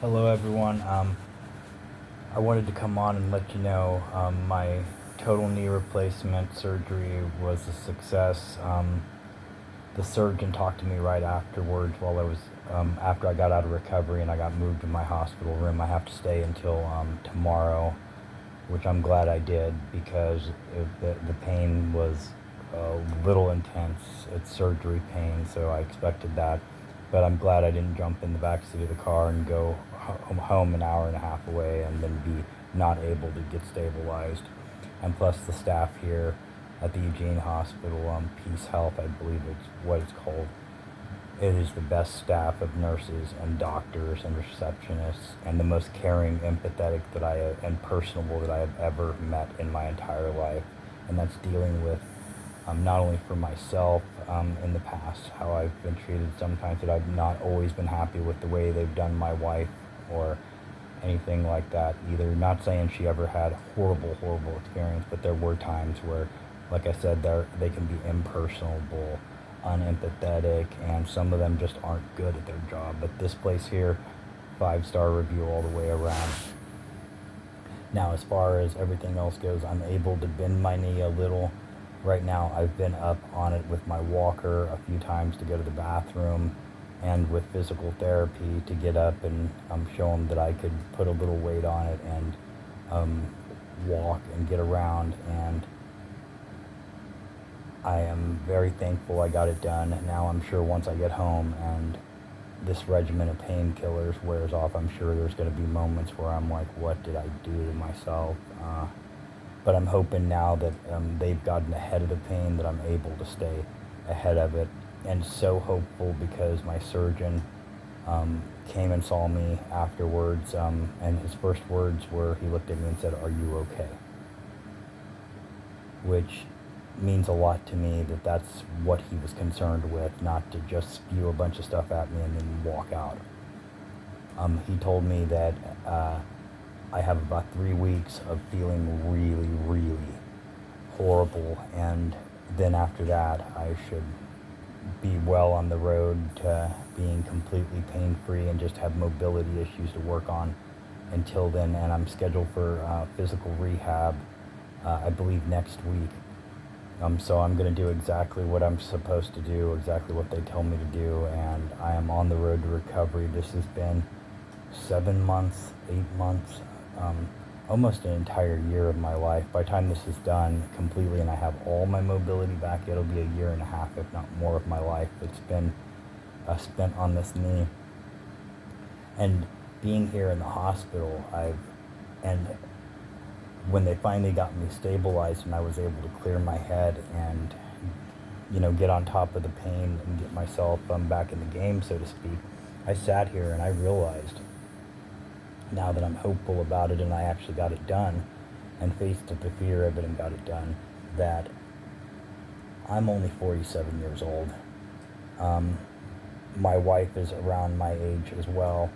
Hello, everyone. I wanted to come on and let you know my total knee replacement surgery was a success. The surgeon talked to me right afterwards while after I got out of recovery and I got moved to my hospital room. I have to stay until tomorrow, which I'm glad I did because the pain was a little intense. It's surgery pain, so I expected that. But I'm glad I didn't jump in the backseat of the car and go home an hour and a half away and then be not able to get stabilized. And plus, the staff here at the Eugene Hospital, Peace Health, I believe it's what it's called, it is the best staff of nurses and doctors and receptionists and the most caring, empathetic and personable that I have ever met in my entire life. And that's dealing with not only for myself in the past, how I've been treated sometimes that I've not always been happy with the way they've done my wife or anything like that either. Not saying she ever had horrible experience, but there were times where, like I said, they can be impersonable, unempathetic, and some of them just aren't good at their job. But this place here, 5-star review all the way around. Now, as far as everything else goes, I'm able to bend my knee a little. Right now, I've been up on it with my walker a few times to go to the bathroom and with physical therapy to get up and show them that I could put a little weight on it and walk and get around. And I am very thankful I got it done. Now I'm sure once I get home and this regimen of painkillers wears off, I'm sure there's going to be moments where I'm like, what did I do to myself? But I'm hoping now that they've gotten ahead of the pain that I'm able to stay ahead of it. And so hopeful because my surgeon came and saw me afterwards, and his first words were, he looked at me and said, "Are you okay?" Which means a lot to me that that's what he was concerned with, not to just spew a bunch of stuff at me and then walk out. He told me that I have about 3 weeks of feeling really horrible, and then after that, I should be well on the road to being completely pain-free and just have mobility issues to work on until then. And I'm scheduled for physical rehab, I believe next week. So I'm going to do exactly what I'm supposed to do, exactly what they tell me to do, and I am on the road to recovery. This has been 7 months, 8 months, almost an entire year of my life. By the time this is done completely and I have all my mobility back, it'll be a year and a half, if not more, of my life that's been spent on this knee. And being here in the hospital, and when they finally got me stabilized and I was able to clear my head and, get on top of the pain and get myself back in the game, so to speak, I sat here and I realized, now that I'm hopeful about it and I actually got it done and faced the fear of it and got it done, that I'm only 47 years old. My wife is around my age as well.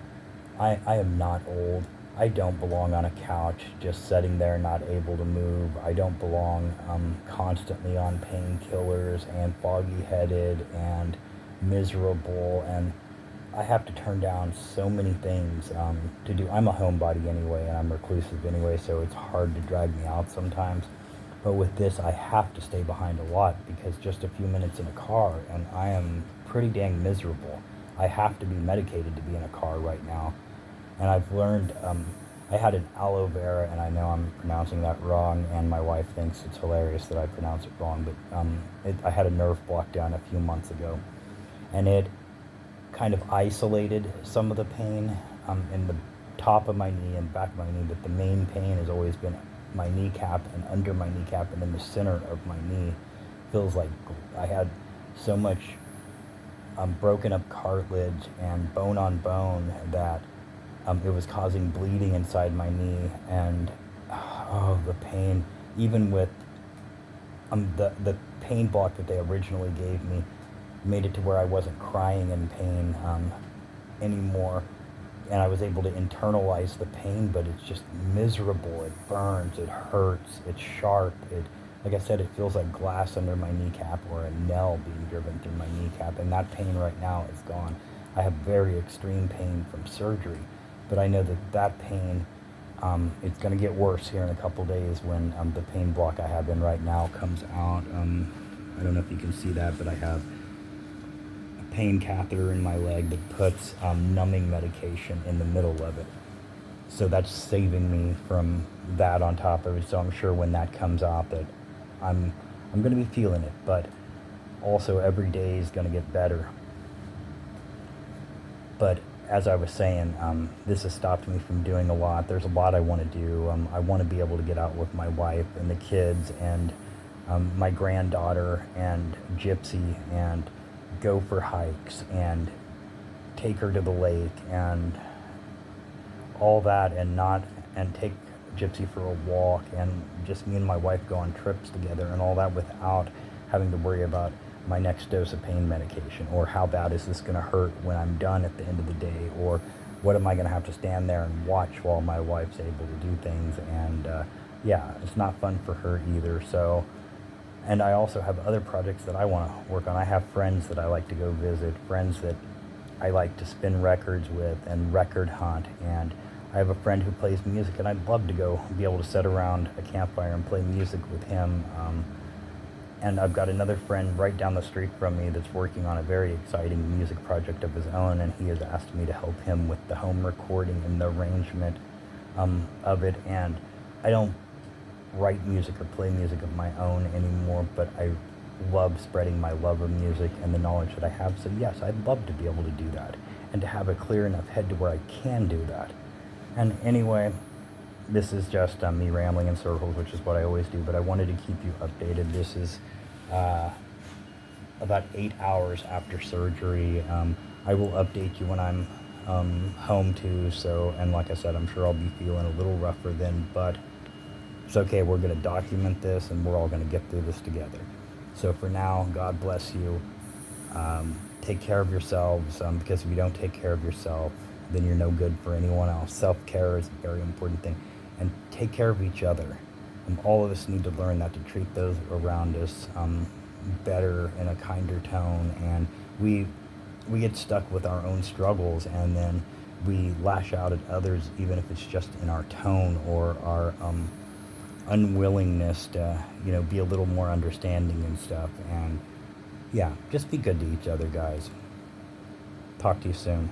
I am not old. I don't belong on a couch just sitting there not able to move. I don't belong constantly on painkillers and foggy headed and miserable, and I have to turn down so many things to do. I'm a homebody anyway, and I'm reclusive anyway, so it's hard to drag me out sometimes. But with this, I have to stay behind a lot because just a few minutes in a car, and I am pretty dang miserable. I have to be medicated to be in a car right now. And I've learned, I had an aloe vera, and I know I'm pronouncing that wrong, and my wife thinks it's hilarious that I pronounce it wrong, but I had a nerve block done a few months ago, and it kind of isolated some of the pain in the top of my knee and back of my knee, but the main pain has always been my kneecap and under my kneecap, and in the center of my knee feels like I had so much broken up cartilage and bone on bone that it was causing bleeding inside my knee, and the pain, even with the pain block that they originally gave me, made it to where I wasn't crying in pain anymore, and I was able to internalize the pain, but it's just miserable. It burns, it hurts, it's sharp. Like I said, it feels like glass under my kneecap or a nail being driven through my kneecap, and that pain right now is gone. I have very extreme pain from surgery, but I know that that pain, it's going to get worse here in a couple days when the pain block I have in right now comes out. I don't know if you can see that, but I have a pain catheter in my leg that puts numbing medication in the middle of it. So that's saving me from that on top of it. So I'm sure when that comes out that I'm going to be feeling it, but also every day is going to get better. But as I was saying, this has stopped me from doing a lot. There's a lot I want to do. I want to be able to get out with my wife and the kids and my granddaughter and Gypsy and go for hikes and take her to the lake and all that, and take Gypsy for a walk, and just me and my wife go on trips together and all that without having to worry about my next dose of pain medication, or how bad is this going to hurt when I'm done at the end of the day, or what am I going to have to stand there and watch while my wife's able to do things. And yeah, it's not fun for her either. So, and I also have other projects that I want to work on. I have friends that I like to go visit, friends that I like to spin records with and record hunt, and I have a friend who plays music, and I'd love to go be able to sit around a campfire and play music with him. And I've got another friend right down the street from me that's working on a very exciting music project of his own, and he has asked me to help him with the home recording and the arrangement of it. And I don't write music or play music of my own anymore, but I love spreading my love of music and the knowledge that I have. So yes, I'd love to be able to do that and to have a clear enough head to where I can do that. And anyway, this is just me rambling in circles, which is what I always do, but I wanted to keep you updated. This is about 8 hours after surgery. I will update you when I'm home too. So, and like I said, I'm sure I'll be feeling a little rougher then, but it's okay. We're going to document this, and we're all going to get through this together. So for now, God bless you. Take care of yourselves, because if you don't take care of yourself, then you're no good for anyone else. Self-care is a very important thing. And take care of each other. All of us need to learn that, to treat those around us better, in a kinder tone. And we get stuck with our own struggles, and then we lash out at others, even if it's just in our tone or our unwillingness to, be a little more understanding and stuff. And yeah, just be good to each other, guys. Talk to you soon.